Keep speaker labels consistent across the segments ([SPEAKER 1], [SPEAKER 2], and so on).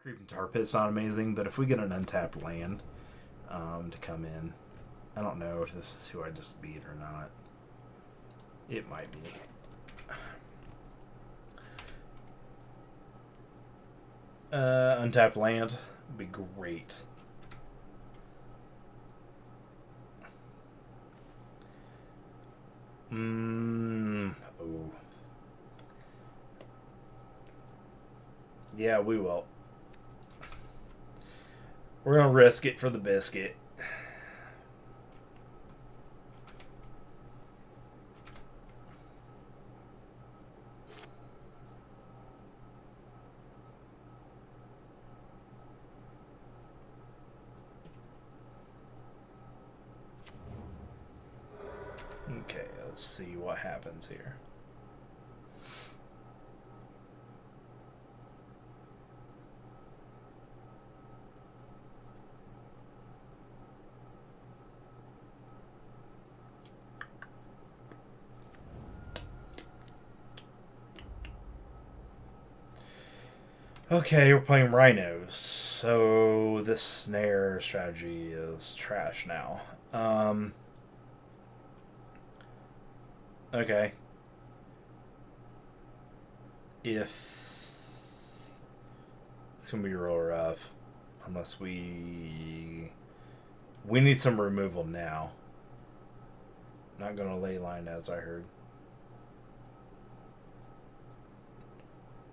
[SPEAKER 1] Creeping Tar Pit's not amazing, but if we get an untapped land to come in, I don't know if this is who I just beat or not. It might be. Untapped land would be great. Oh. Yeah, we will. We're gonna risk it for the biscuit. Okay, let's see what happens here. Okay, we're playing Rhinos, so this snare strategy is trash now. Okay. If it's gonna be real rough, unless we need some removal now. Not gonna ley line, as I heard.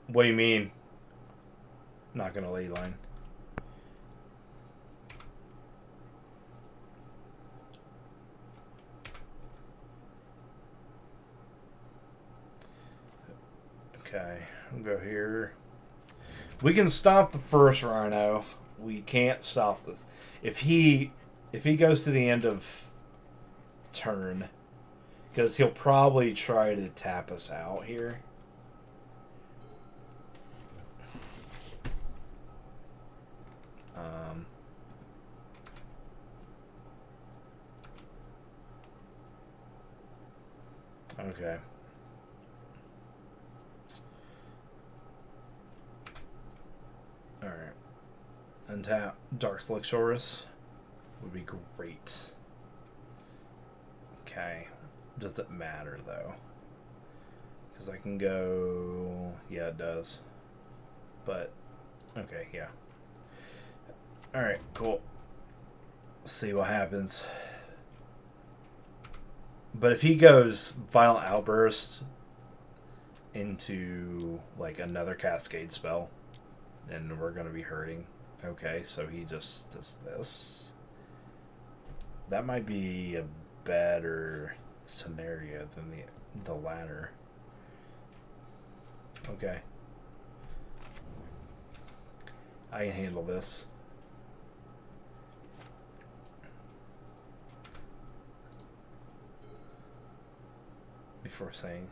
[SPEAKER 1] What do you mean? Not gonna ley line. Okay, we'll go here. We can stop the first Rhino. We can't stop this. If he goes to the end of turn, because he'll probably try to tap us out here. Okay. Alright. Untap Dark Slixorus would be great. Okay. Does it matter, though? Because I can go... Yeah, it does. But, okay, yeah. Alright, cool. Let's see what happens. But if he goes Violent Outburst into, like, another Cascade spell, then we're going to be hurting. Okay, so he just does this. That might be a better scenario than the latter. Okay. I can handle this. Before saying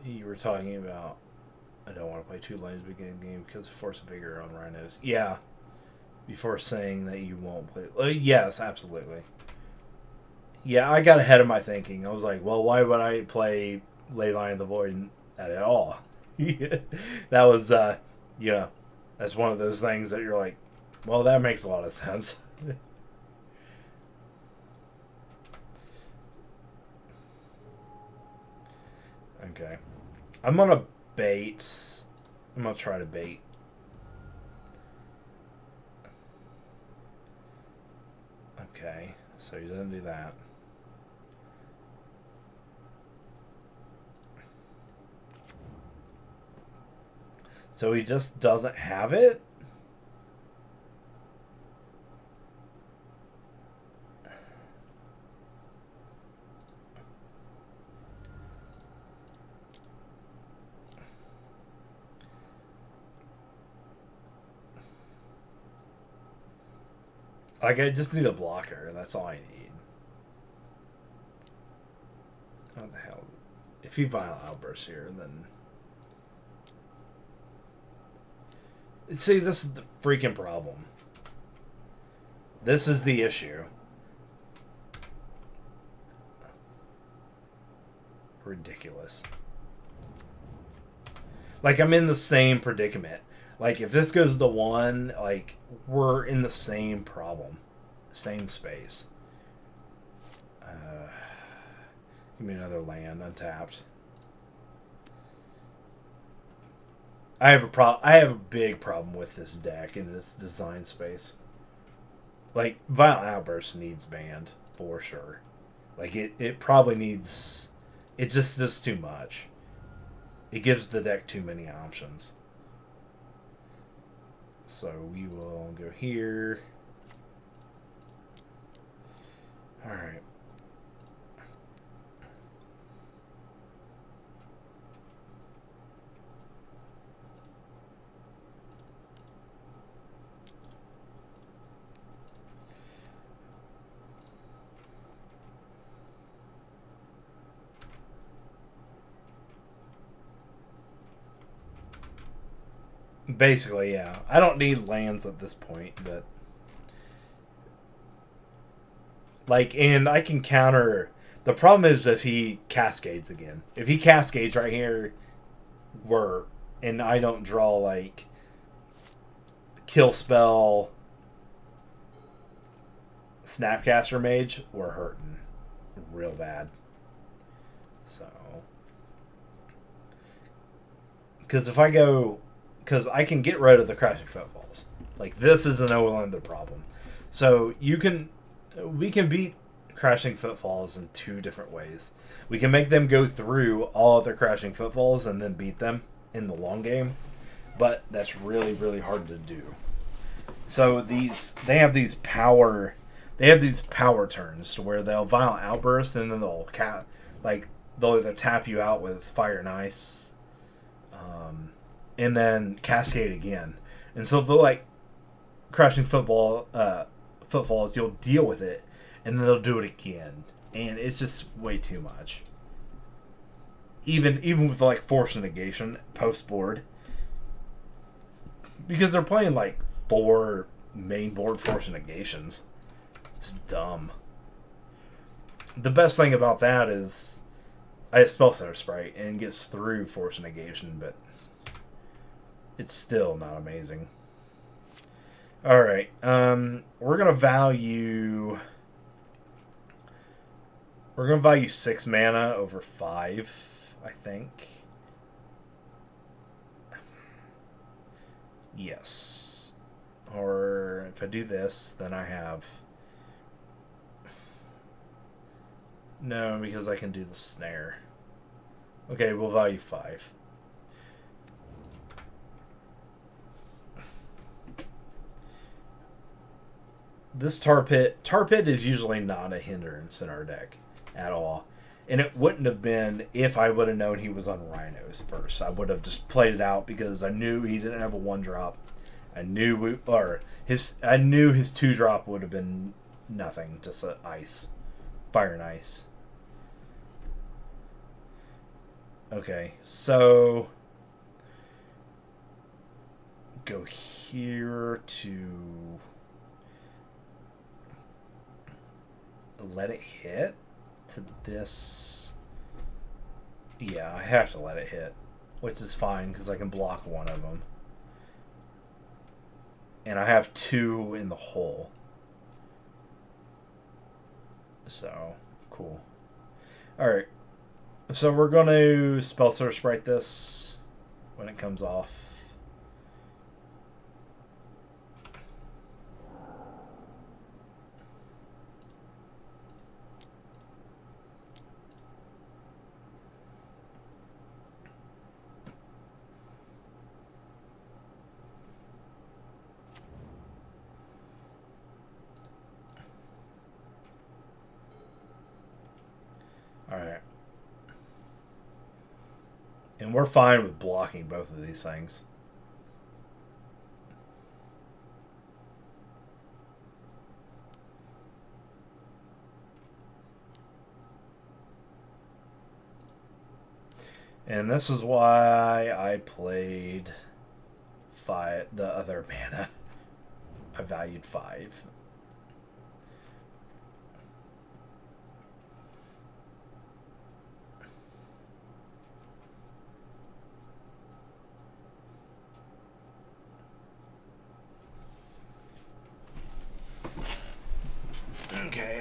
[SPEAKER 1] you were talking about I don't want to play 2 lanes beginning of the game because of Force of Vigor on Rhinos. Yeah. Before saying that you won't play. Yes, absolutely. Yeah, I got ahead of my thinking. I was like, well, why would I play Leyline of the Void at all? That was, you know, that's one of those things that you're like, well, that makes a lot of sense. Okay. I'm gonna bait. I'm gonna try to bait. Okay, so he doesn't do that. So he just doesn't have it? Like, I just need a blocker. That's all I need. What the hell? If he Violent Outbursts here, then... See, this is the freaking problem. This is the issue. Ridiculous. Like, I'm in the same predicament. Like, if this goes to 1, like, we're in the same problem. Same space. Give me another land, untapped. I have a big problem with this deck in this design space. Like, Violent Outburst needs banned, for sure. Like, it probably needs... It just does too much. It gives the deck too many options. So we will go here. Alright. Basically, yeah. I don't need lands at this point, but... Like, and I can counter... The problem is if he cascades again. If he cascades right here, and I don't draw, like... Kill spell... Snapcaster Mage, we're hurting. Real bad. So... Because if I go... Because I can get rid of the Crashing Footfalls. Like, this is no longer the problem. So, we can beat Crashing Footfalls in 2 different ways. We can make them go through all of their Crashing Footfalls and then beat them in the long game. But that's really, really hard to do. So, they have these power turns to where they'll Violent Outburst and then they'll either tap you out with Fire and Ice. And then cascade again. And so they'll like Crashing Footfalls, you'll deal with it, and then they'll do it again. And it's just way too much. Even with like Force Negation post board. Because they're playing like 4 main board Force Negations. It's dumb. The best thing about that is I have Spell Center Sprite and it gets through Force Negation, but it's still not amazing. Alright, we're gonna value 6 mana over 5, I think. Yes. Or if I do this, then I have... No, because I can do the snare. Okay, we'll value 5. This Tar Pit is usually not a hindrance in our deck at all. And it wouldn't have been if I would have known he was on Rhinos first. I would have just played it out because I knew he didn't have a 1-drop. I knew his 2-drop would have been nothing, just ice. Fire and Ice. Okay, so go here to let it hit to this. Yeah, I have to let it hit, which is fine because I can block one of them. And I have 2 in the hole. So, cool. Alright. So we're going to Spell Search Sprite this when it comes off. Alright. And we're fine with blocking both of these things. And this is why I played the other mana. I valued 5.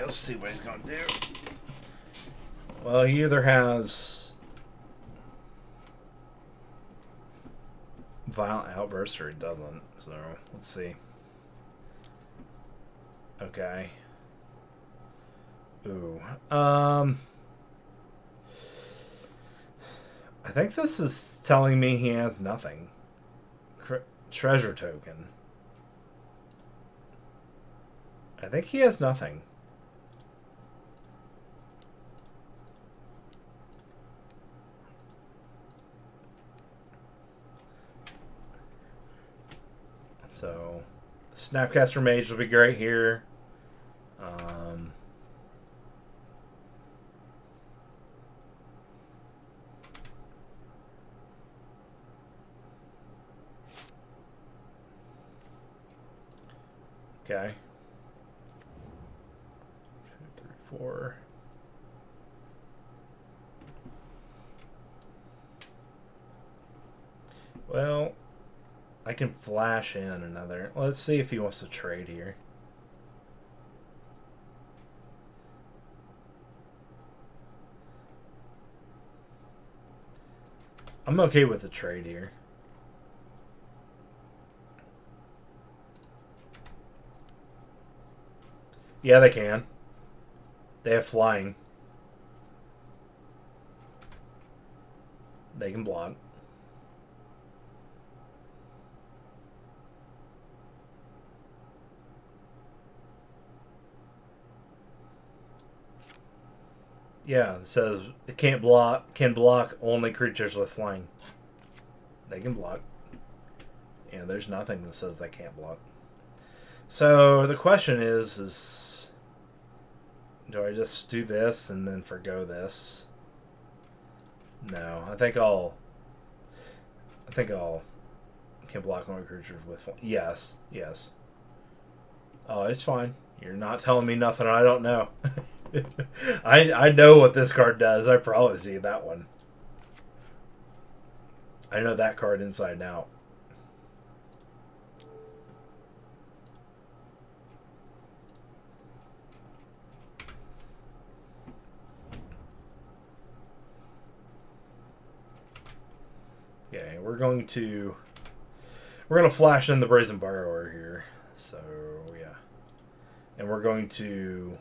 [SPEAKER 1] Let's see what he's going to do. Well, he either has Violent Outburst or he doesn't. So, let's see. Okay. Ooh. I think this is telling me he has nothing. Treasure token. I think he has nothing. So, Snapcaster Mage will be great here. Okay. 2, 3, 4. Well, I can flash in another. Let's see if he wants to trade here. I'm okay with the trade here. Yeah, they can. They have flying. They can block. Yeah, it says it can't block. Can block only creatures with flying. They can block. Yeah, there's nothing that says they can't block. So the question is do I just do this and then forgo this? No, I think I'll can block only creatures with flying. Yes. Oh, it's fine. You're not telling me nothing I don't know. I know what this card does. I probably see that one. I know that card inside and out. Okay, we're gonna flash in the Brazen Borrower here. So yeah, and we're going to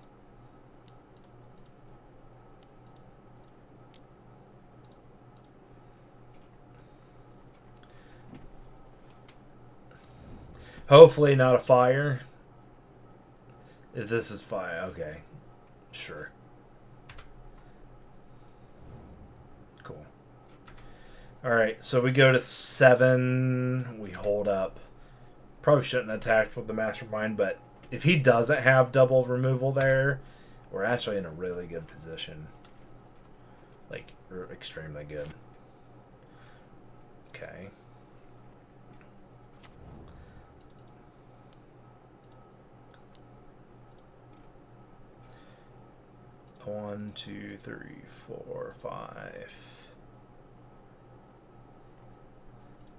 [SPEAKER 1] hopefully not a fire. If this is fire, okay, sure. Cool. Alright, so we go to 7. We hold up. Probably shouldn't have attacked with the Mastermind, but if he doesn't have double removal there, we're actually in a really good position. Like, extremely good. Okay. One, 2, 3, 4, 5,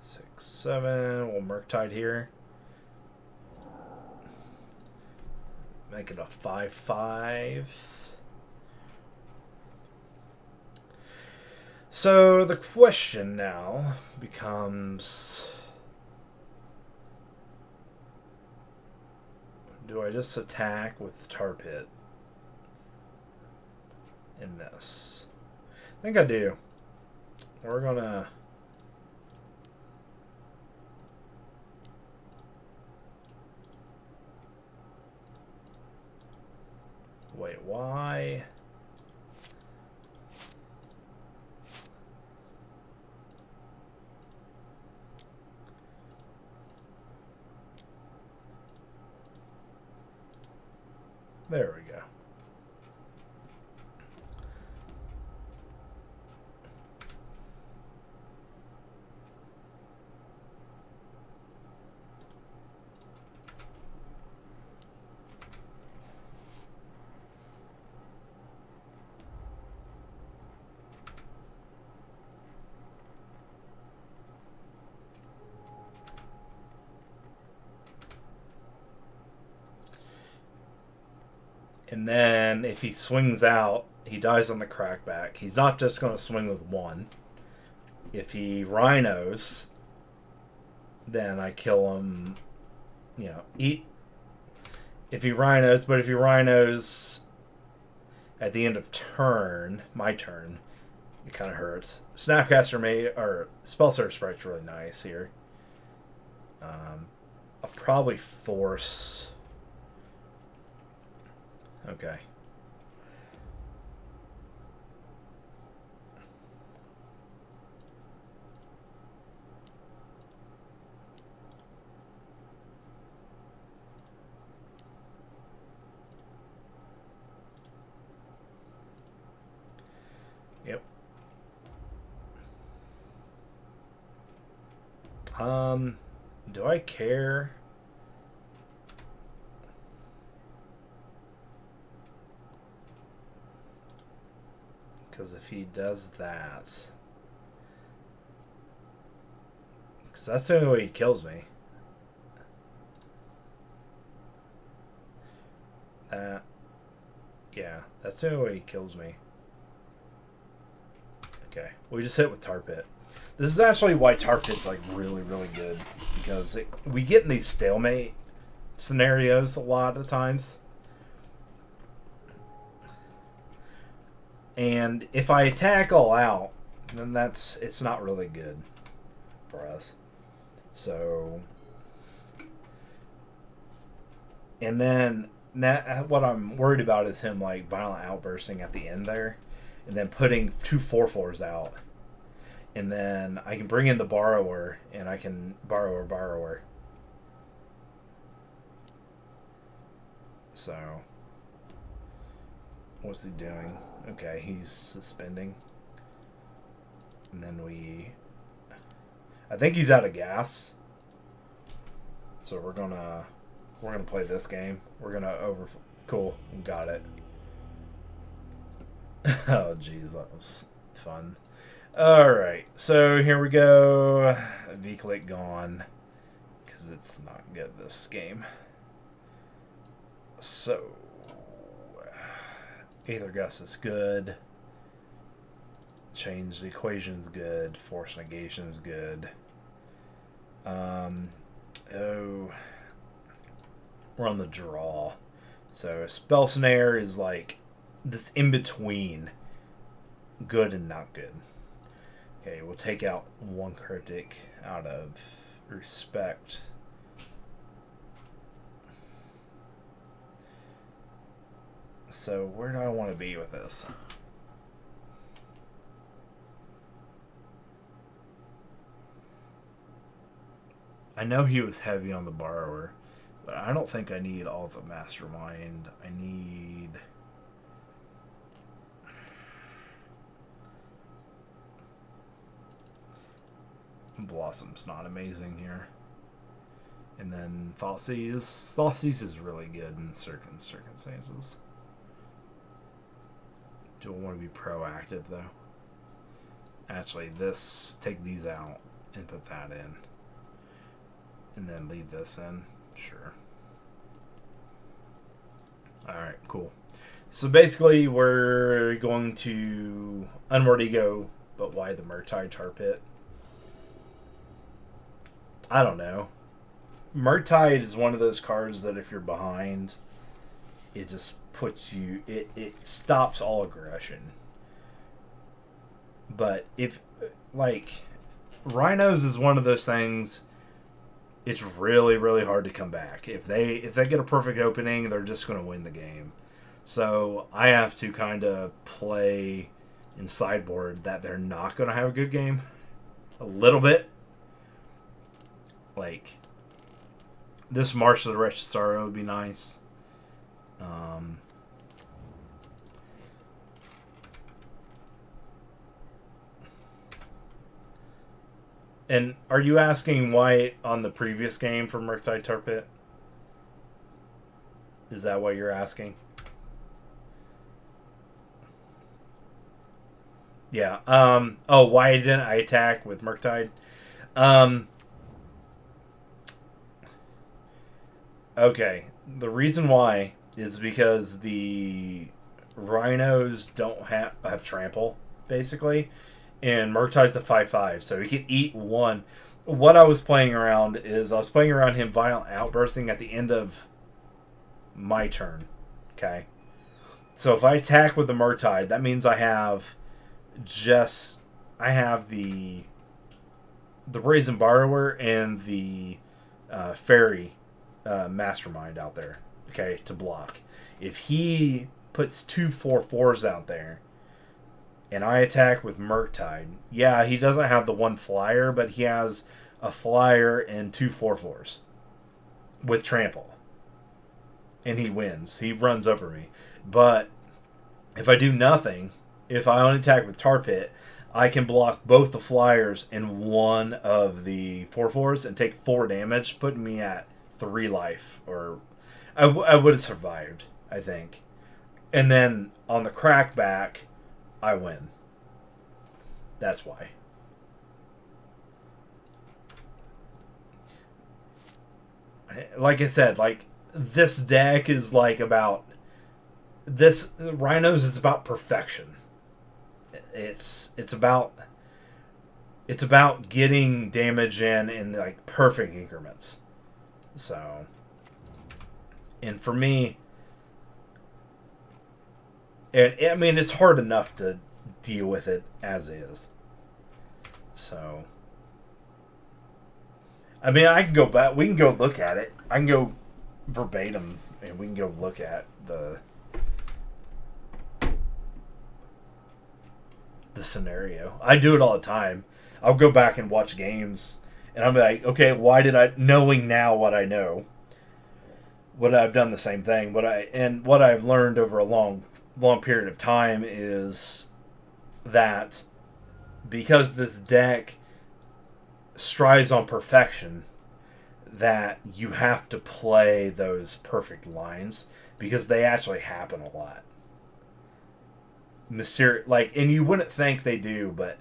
[SPEAKER 1] 6, 7. We'll Morningtide here. Make it a 5/5. So the question now becomes, do I just attack with Tar Pit in this? I think I do. We're gonna wait, why? There we go. And then if he swings out, he dies on the crackback. He's not just going to swing with one. If he rhinos, then I kill him. You know, if he rhinos, but if he rhinos at the end of turn, my turn, it kind of hurts. Snapcaster or Spellsearch Sprite's really nice here. I'll probably force. Okay. Yep. Do I care? Because if he does that... Because that's the only way he kills me. Yeah, that's the only way he kills me. Okay, we just hit with Tar Pit. This is actually why Tar Pit's like really, really good. Because we get in these stalemate scenarios a lot of times. And if I attack all out, then it's not really good for us. So, and then what I'm worried about is him like violent outbursting at the end there, and then putting 2 4/4s out, and then I can bring in the borrower, and I can borrower. So, what's he doing? Okay, he's suspending. And then I think he's out of gas. So we're gonna play this game. We're gonna cool, got it. Oh jeez, that was fun. Alright, so here we go. V-click gone. Because it's not good this game. So Aether Gust is good. Change the equation's good. Force negation is good. We're on the draw. So Spell Snare is like this in between good and not good. Okay, we'll take out 1 cryptic out of respect. So where do I want to be with this? I know he was heavy on the borrower, but I don't think I need all of the mastermind. I need... Blossom's not amazing here. And then Thoughtseize is really good in certain circumstances. Do I want to be proactive though? Actually, take these out and put that in. And then leave this in. Sure. Alright, cool. So basically, we're going to Unmoored Ego, but why the Murktide Tar Pit? I don't know. Murktide is one of those cards that if you're behind, it just puts you... It stops all aggression. But if... Like... Rhinos is one of those things... It's really, really hard to come back. If they get a perfect opening, they're just going to win the game. So I have to kind of play in sideboard that they're not going to have a good game. A little bit. Like, this March of the Wretched Sorrow would be nice. And are you asking why on the previous game for Murktide Tar Pit? Is that what you're asking? Yeah. Oh, why didn't I attack with Murktide? Okay. The reason why is because the Rhinos don't have trample, basically, and Murktide's the 5/5, so he can eat one. What I was playing around is I was playing around him violent outbursting at the end of my turn. Okay, so if I attack with the Murktide, that means I have the Brazen Borrower and the Faerie Mastermind out there. Okay, to block. If he puts 2/4/4s out there, and I attack with Murktide, yeah, he doesn't have the one flyer, but he has a flyer and 2/4/4s with trample, and he wins. He runs over me. But if I do nothing, if I only attack with Tar Pit, I can block both the flyers and one of the 4/4s and take 4 damage, putting me at 3 life. Or I would have survived, I think. And then on the crackback, I win. That's why. Like I said, like this deck is like about this Rhinos is about perfection. It's about getting damage in like perfect increments. So, and for me, and I mean it's hard enough to deal with it as is. So, I mean I can go back. We can go look at it. I can go verbatim, and we can go look at the scenario. I do it all the time. I'll go back and watch games, and I'm like, okay, why did I, knowing now what I know, would I have done the same thing? What I've learned over a long period of time is that because this deck strives on perfection, that you have to play those perfect lines because they actually happen a lot. Like, and you wouldn't think they do, but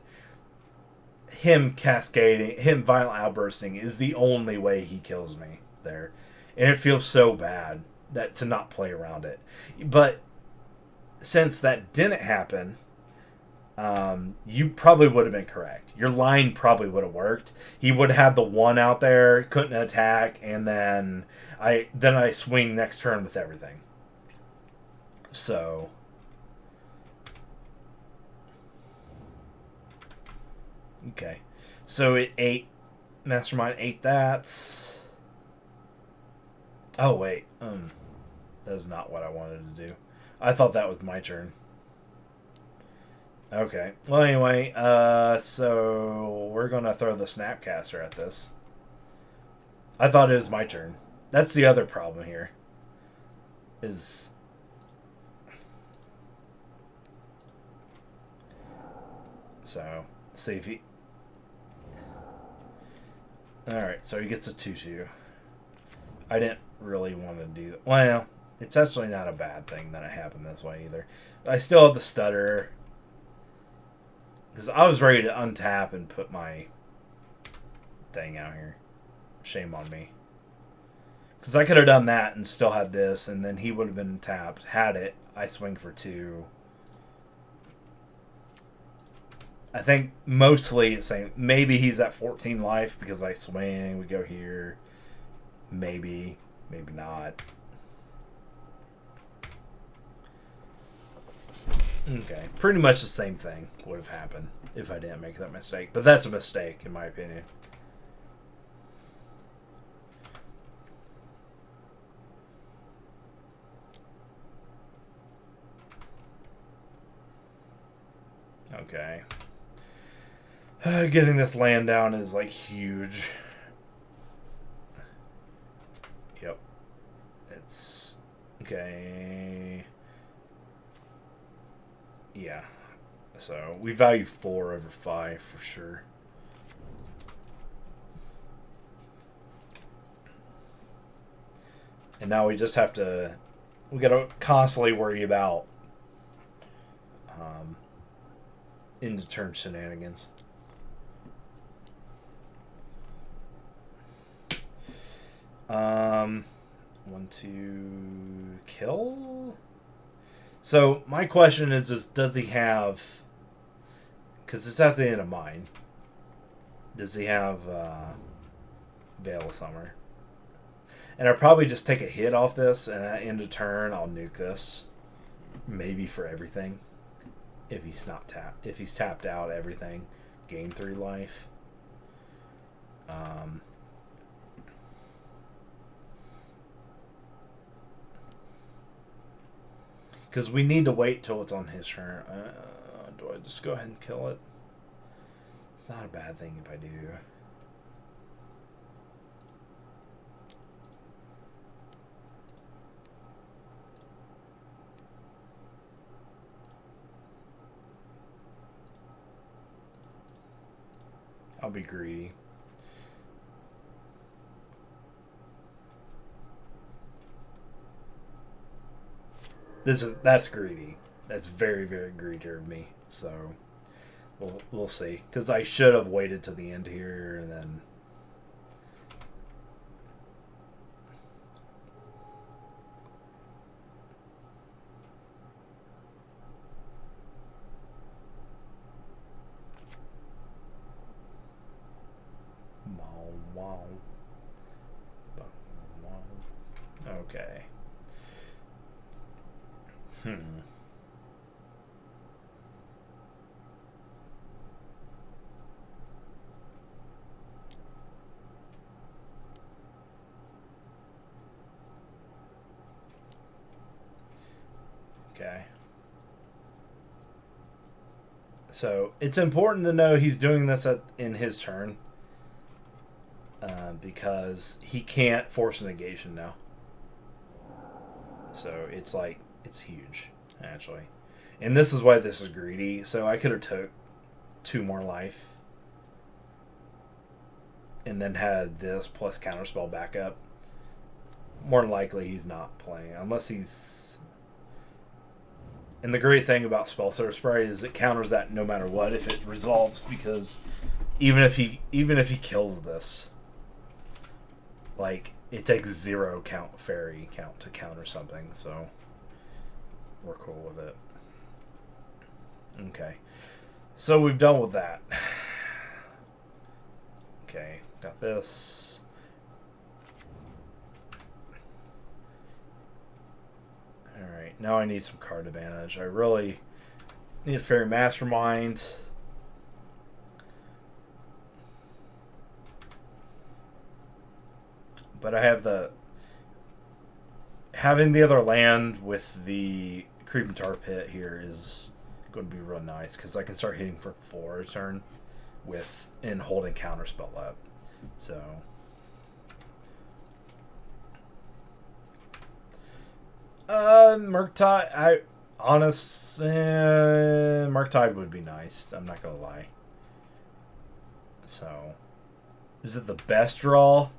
[SPEAKER 1] him cascading, him violent outbursting is the only way he kills me there, and it feels so bad that to not play around it. But since that didn't happen, you probably would have been correct. Your line probably would have worked. He would have had the one out there, couldn't attack, and then I swing next turn with everything. So. Okay, so it ate, Mastermind ate that. Oh wait, that is not what I wanted to do. I thought that was my turn. Okay, well anyway, so we're gonna throw the Snapcaster at this. I thought it was my turn. That's the other problem here. Is so see if he. Alright, so he gets a 2/2. I didn't really want to do that. Well, it's actually not a bad thing that it happened this way either. I still have the stutter. Because I was ready to untap and put my thing out here. Shame on me. Because I could have done that and still had this, and then he would have been tapped. Had it, I swing for 2. I think mostly it's saying maybe he's at 14 life because I swing, we go here. Maybe, maybe not. Okay, pretty much the same thing would have happened if I didn't make that mistake. But that's a mistake, in my opinion. Okay. Getting this land down is like huge. Yep. It's okay. Yeah. So we value 4 over 5 for sure. And now we just have to. We gotta constantly worry about end of turn shenanigans. Want to kill? So my question is does he have? Because it's at the end of mine. Does he have Veil of Summer? And I'll probably just take a hit off this, and at end of turn, I'll nuke this. Maybe for everything. If he's not tapped. If he's tapped out, everything. Gain 3 life. Because we need to wait till it's on his turn. Do I just go ahead and kill it? It's not a bad thing if I do. I'll be greedy. That's greedy. That's very, very greedy of me. So we'll see. Because I should have waited to the end here and then. Okay. Okay. So it's important to know he's doing this in his turn. Because he can't force a negation now. So it's like, it's huge, actually. And this is why this is greedy. So I could have took 2 more life. And then had this plus counterspell backup. More than likely he's not playing. Unless he's... And the great thing about Spell Surge Spray is it counters that no matter what if it resolves. Because even if he kills this... Like, it takes 0 Faerie count to counter something, so we're cool with it. Okay. So we've done with that. Okay, got this. Alright, now I need some card advantage. I really need a Faerie Mastermind. But I have having the other land with the Creeping Tar Pit here is going to be real nice because I can start hitting for 4 a turn and holding counterspell up. So Murktide, Murktide would be nice. I'm not gonna lie. So is it the best draw?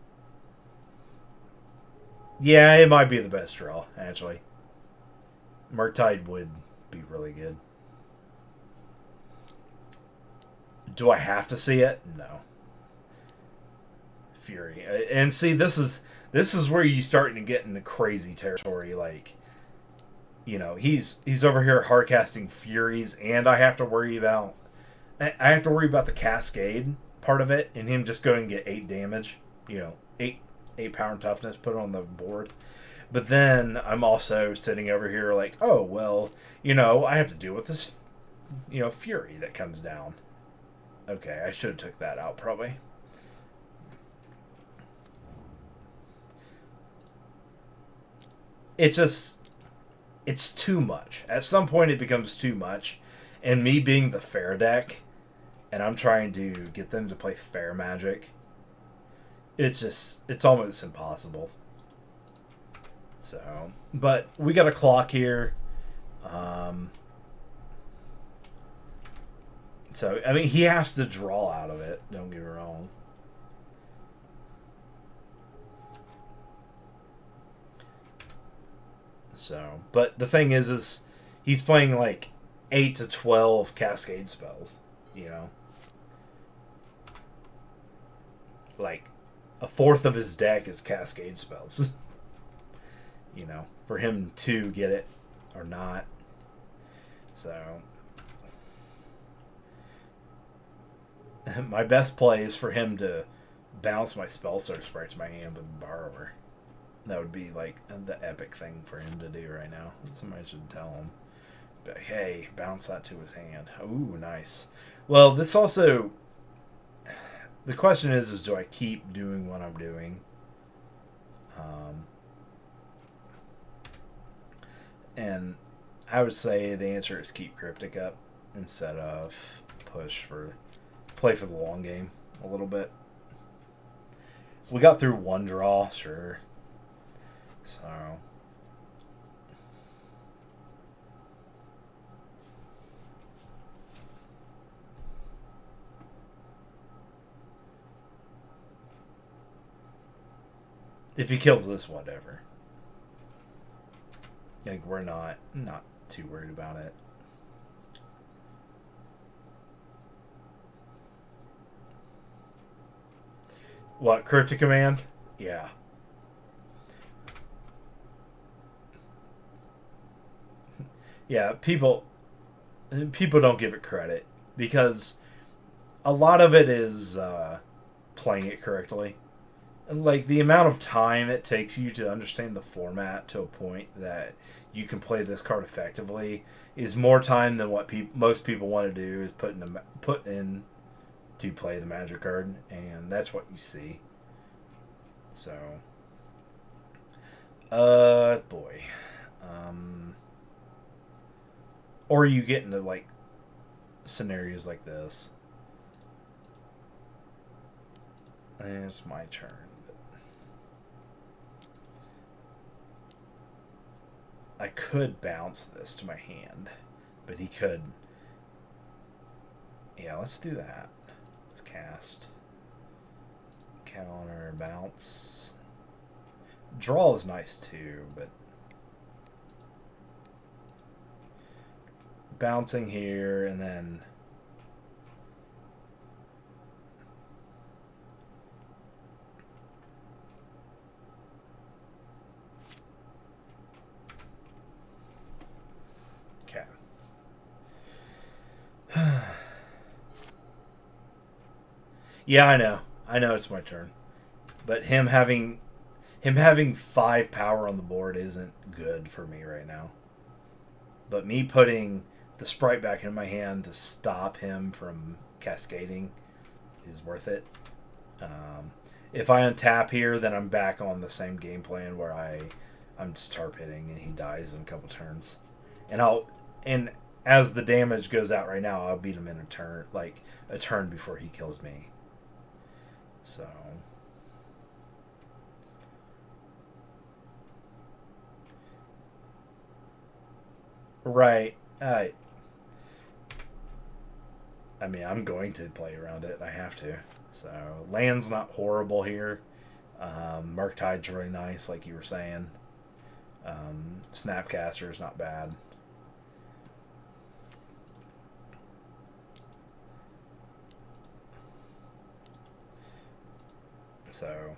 [SPEAKER 1] Yeah, it might be the best draw, actually. Murktide would be really good. Do I have to see it? No. Fury. And see, this is where you start to get into crazy territory. Like, you know, he's over here hardcasting Furies, and I have to worry about the Cascade part of it, and him just going to get 8 damage. You know, 8 power and toughness, put it on the board. But then I'm also sitting over here like, oh, well, you know, I have to deal with this, you know, Fury that comes down. Okay, I should have took that out probably. It's too much. At some point it becomes too much. And me being the fair deck, and I'm trying to get them to play fair Magic, it's almost impossible. So, but we got a clock here. So, I mean, he has to draw out of it. Don't get me wrong. So, but the thing is he's playing like 8 to 12 Cascade spells, you know? Like, a fourth of his deck is Cascade spells. you know, for him to get it or not. So my best play is for him to bounce my spell search right to my hand with Borrower. That would be like the epic thing for him to do right now. Somebody should tell him. But hey, bounce that to his hand. Ooh, nice. Well, this also... The question is do I keep doing what I'm doing? And I would say the answer is keep Cryptic up instead of play for the long game a little bit. We got through one draw, sure. So if he kills this, whatever. Like, we're not too worried about it. What, Cryptic Command? Yeah. Yeah, people don't give it credit because a lot of it is playing it correctly. Like, the amount of time it takes you to understand the format to a point that you can play this card effectively is more time than what most people want to do is put in to play the Magic card, and that's what you see. So, boy. Or you get into, like, scenarios like this. And it's my turn. I could bounce this to my hand, but he could... Yeah, let's do that. Let's cast. Counter, bounce. Draw is nice too, but... Bouncing here, and then... Okay. Yeah, I know. I know it's my turn. But him having 5 power on the board isn't good for me right now. But me putting the Sprite back in my hand to stop him from cascading is worth it. If I untap here, then I'm back on the same game plan where I'm just tarp hitting and he dies in a couple turns. And as the damage goes out right now, I'll beat him in a turn before he kills me. So right. I mean, I'm going to play around it. I have to. So, land's not horrible here. Morningtide's really nice, like you were saying. Snapcaster's not bad. So,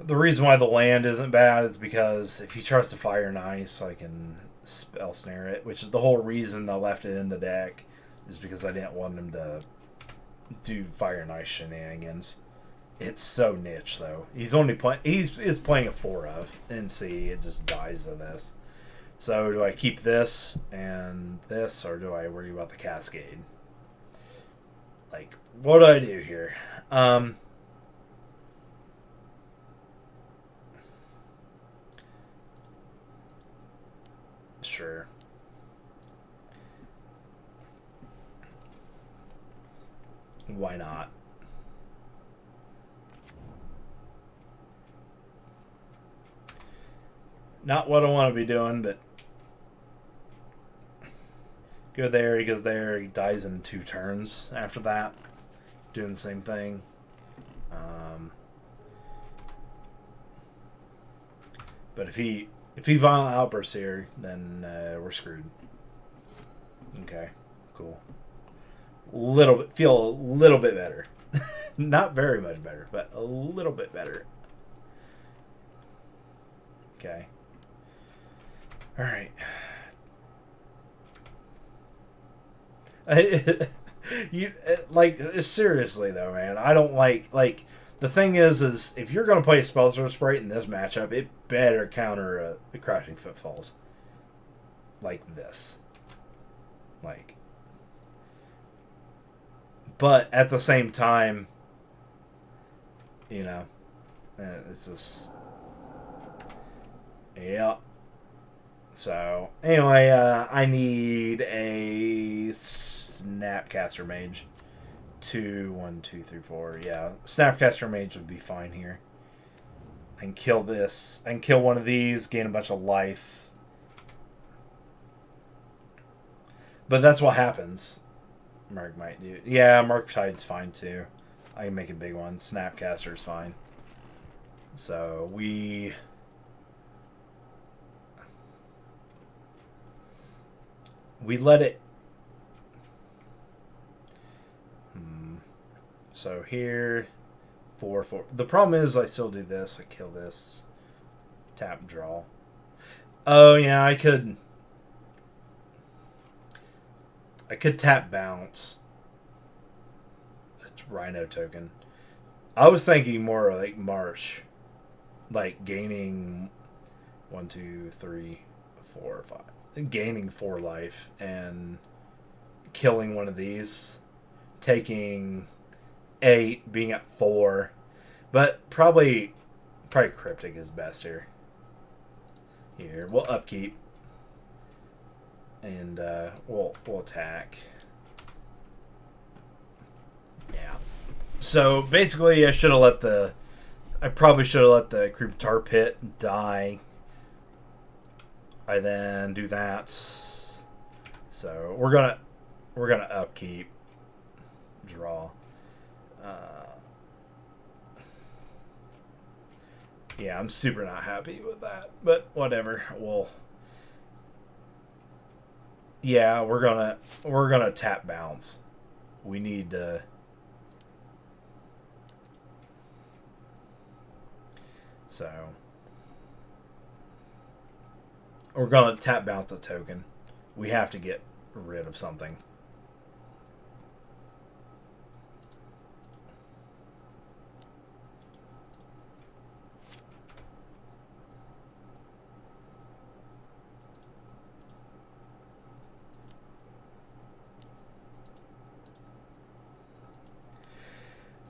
[SPEAKER 1] the reason why the land isn't bad is because if he tries to fire nice, I can spell snare it, which is the whole reason I left it in the deck, is because I didn't want him to do fire nice shenanigans. It's so niche though. He's playing a 4 of NC. It just dies of this. So do I keep this and this, or do I worry about the cascade? Like, what do I do here? Sure. Why not? Not what I want to be doing, but go there, he goes there, he dies in 2 turns after that. Doing the same thing. But if he violent outbursts here, then we're screwed. Okay, cool. Feel a little bit better. Not very much better, but a little bit better. Okay. Alright. You like, seriously though, man. I don't like the thing is if you're gonna play a Spellthrower Sprite in this matchup, it better counter the Crashing Footfalls like this. Like, but at the same time, you know, it's just, yeah. So anyway, I need a Snapcaster Mage. 2, 1, 2, 3, 4. Yeah, Snapcaster Mage would be fine here. I can kill this. I can kill one of these, gain a bunch of life. But that's what happens. Mark might do. Yeah, Morningtide's fine too. I can make a big one. Snapcaster's fine. So we let it. So here, 4, 4. The problem is I still do this. I kill this. Tap, draw. Oh yeah, I could tap bounce. That's Rhino token. I was thinking more like Marsh. Like gaining 1, 2, 3, 4, 5. Gaining 4 life and killing one of these. Taking 8, being at 4. But probably Cryptic is best here. Here, we'll upkeep. And we'll attack. Yeah. So basically, I probably should have let the Creep Tar Pit die. I then do that. So we're gonna upkeep. Draw. Yeah, I'm super not happy with that, but whatever. Yeah, we're gonna tap bounce. We need to. So we're gonna tap bounce a token. We have to get rid of something.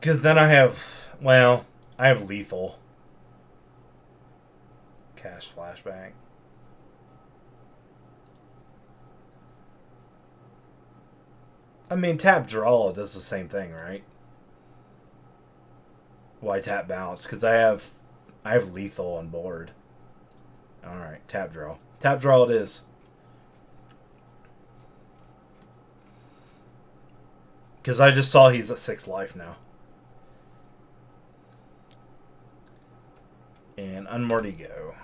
[SPEAKER 1] Because then I have lethal. Cash flashback. I mean, tap draw does the same thing, right? Why tap bounce? Because I have lethal on board. All right, tap draw. Tap draw it is. Because I just saw he's at 6 life now. And MTGO.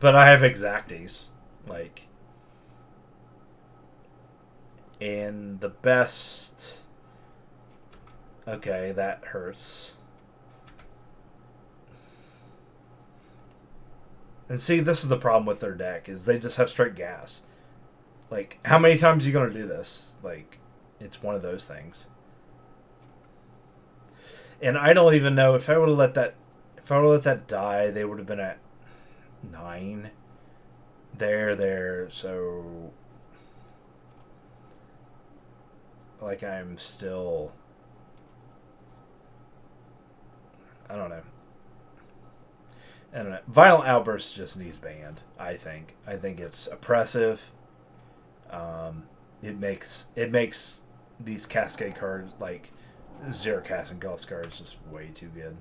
[SPEAKER 1] But I have Exacties. Like. And the best. Okay, that hurts. And see, this is the problem with their deck, is they just have straight gas. Like, how many times are you going to do this? Like, it's one of those things. And I don't even know if I would have let that die, they would have been at 9. There, so like I'm still, I don't know. Violent Outburst just needs banned, I think. I think it's oppressive. It makes these Cascade cards, like Zero Cast and Ghost cards, just way too good.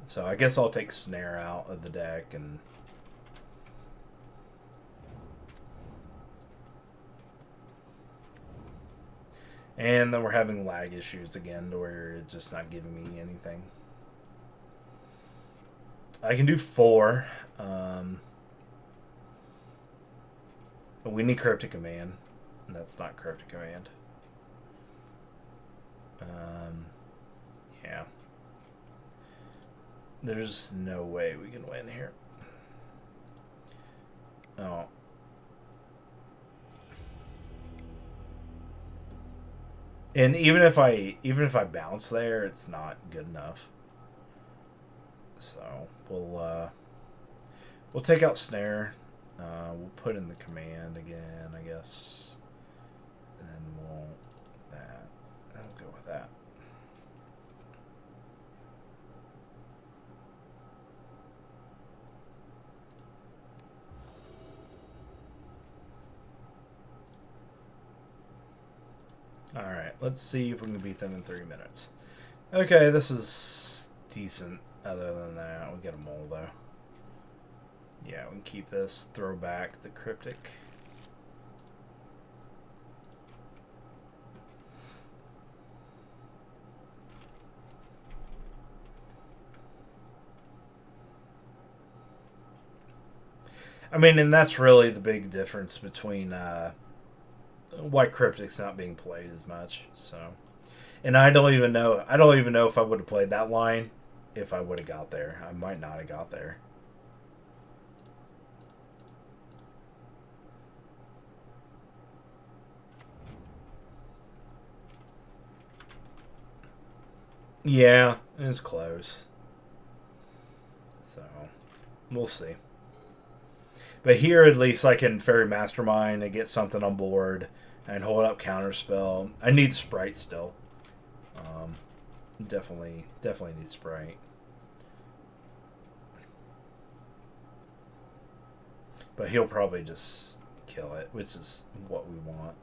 [SPEAKER 1] So I guess I'll take Snare out of the deck and then we're having lag issues again to where it's just not giving me anything. I can do 4. We need Cryptic Command. That's not Cryptic Command. Yeah. There's no way we can win here. Oh. And even if I bounce there, it's not good enough. So we'll take out snare. We'll put in the command again, I guess, and then we'll go with that. Alright, let's see if we can beat them in 3 minutes. Okay, this is decent. Other than that, we get a mole, though. Yeah, we can keep this. Throw back the cryptic. I mean, and that's really the big difference between why cryptic's not being played as much. So, and I don't even know if I would have played that line if I would have got there. I might not have got there. Yeah, it was close. So, we'll see. But here, at least, I can Faerie Mastermind and get something on board and hold up Counterspell. I need Sprite still. Definitely need Sprite. But he'll probably just kill it, which is what we want.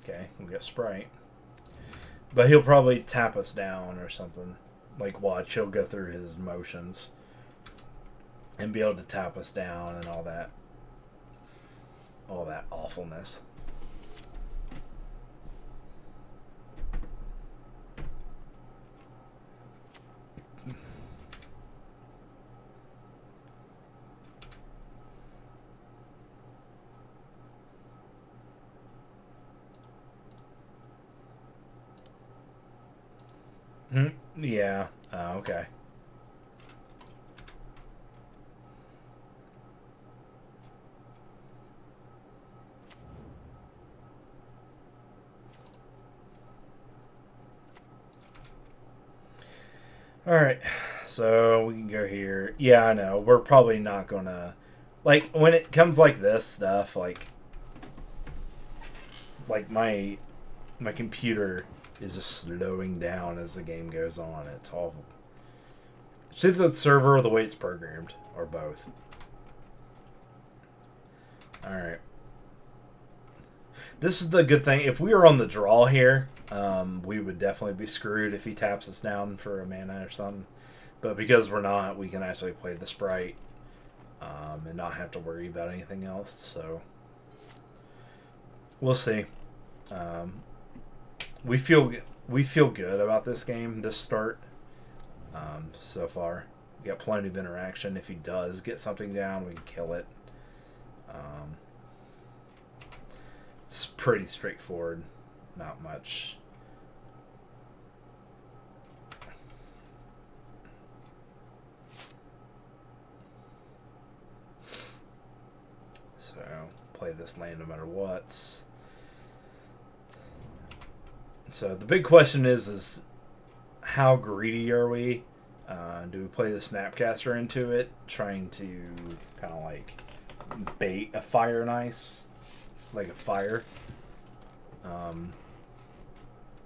[SPEAKER 1] Okay, we got Sprite. But he'll probably tap us down or something. Like, watch, he'll go through his motions and be able to tap us down and all that awfulness. Yeah. Okay. Alright, so we can go here. Yeah, I know. We're probably not gonna... Like, when it comes like this stuff, like my computer is just slowing down as the game goes on. It's awful. It's either the server or the way it's programmed, or both. Alright. This is the good thing. If we were on the draw here, we would definitely be screwed if he taps us down for a mana or something. But because we're not, we can actually play the Sprite and not have to worry about anything else. So we'll see. We feel good about this game, this start so far. We got plenty of interaction. If he does get something down, we can kill it. It's pretty straightforward. Not much. So, play this land no matter what. So, the big question is how greedy are we? Do we play the Snapcaster into it, trying to kind of like bait a fire and ice? Like a fire.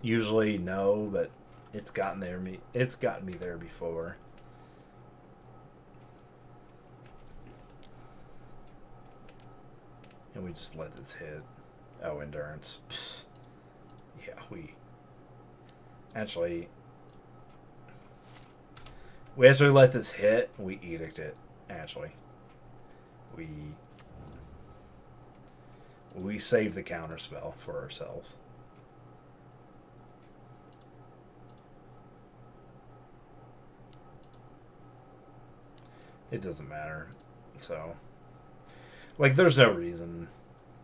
[SPEAKER 1] Usually no, but it's gotten me there before. And we just let this hit. Oh, endurance. Pfft. Yeah, we actually let this hit. We edict it. Actually, we save the counter spell for ourselves. It doesn't matter. So, like, there's no reason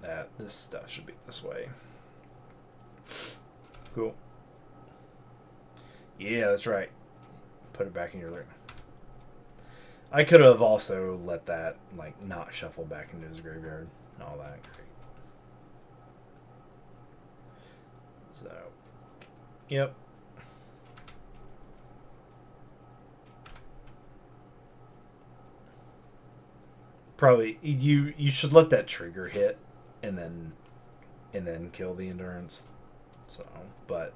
[SPEAKER 1] that this stuff should be this way. Cool. Yeah, that's right. Put it back in your list. I could have also let that like not shuffle back into his graveyard and all that. Great. So, yep. Probably you should let that trigger hit and then kill the endurance. So, but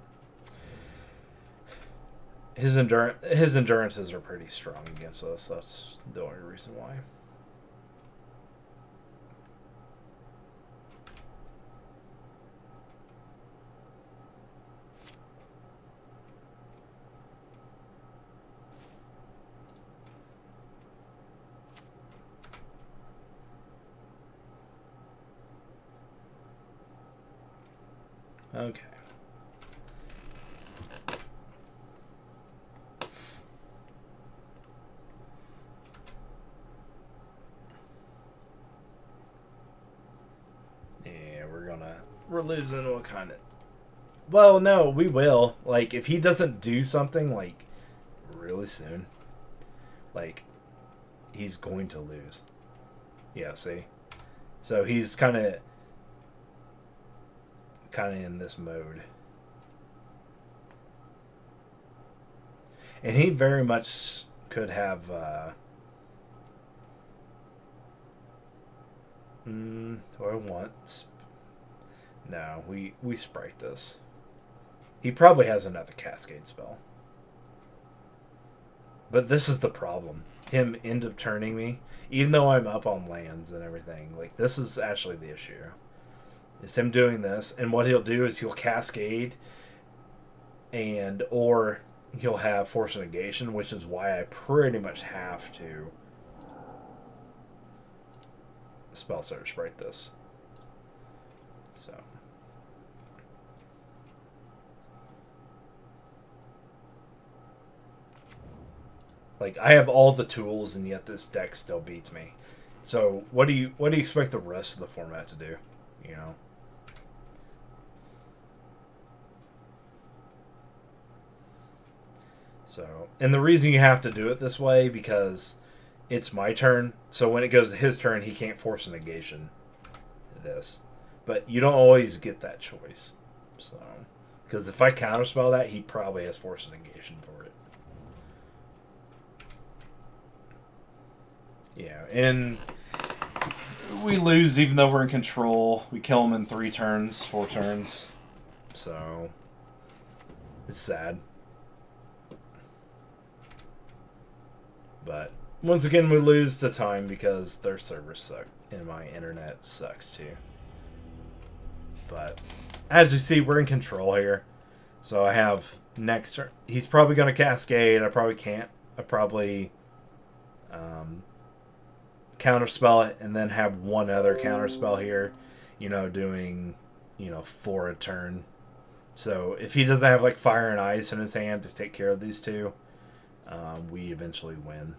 [SPEAKER 1] his endurances are pretty strong against us. That's the only reason why. Okay. Yeah, we're losing what kind of. Well, no, we will. Like if he doesn't do something like really soon, like he's going to lose. Yeah, see. So he's kind of in this mode. And he very much could have do I want no, we sprite this. He probably has another cascade spell. But this is the problem. Him end of turning me, even though I'm up on lands and everything. Like this is actually the issue. Is him doing this, and what he'll do is he'll cascade, and or he'll have force negation, which is why I pretty much have to spell search right this. So like I have all the tools, and yet this deck still beats me. So what do you expect the rest of the format to do? You know. So, and the reason you have to do it this way because it's my turn. So when it goes to his turn, he can't force a negation. This, but you don't always get that choice. So, because if I counterspell that, he probably has force a negation for it. Yeah, and we lose even though we're in control. We kill him in 4 turns. So it's sad. But once again, we lose the time because their servers suck and my internet sucks too. But as you see, we're in control here. So I have next turn. He's probably going to cascade. I probably can't. I probably counterspell it and then have one other counterspell here. You know, doing 4 a turn. So if he doesn't have like fire and ice in his hand to take care of these two, we eventually win.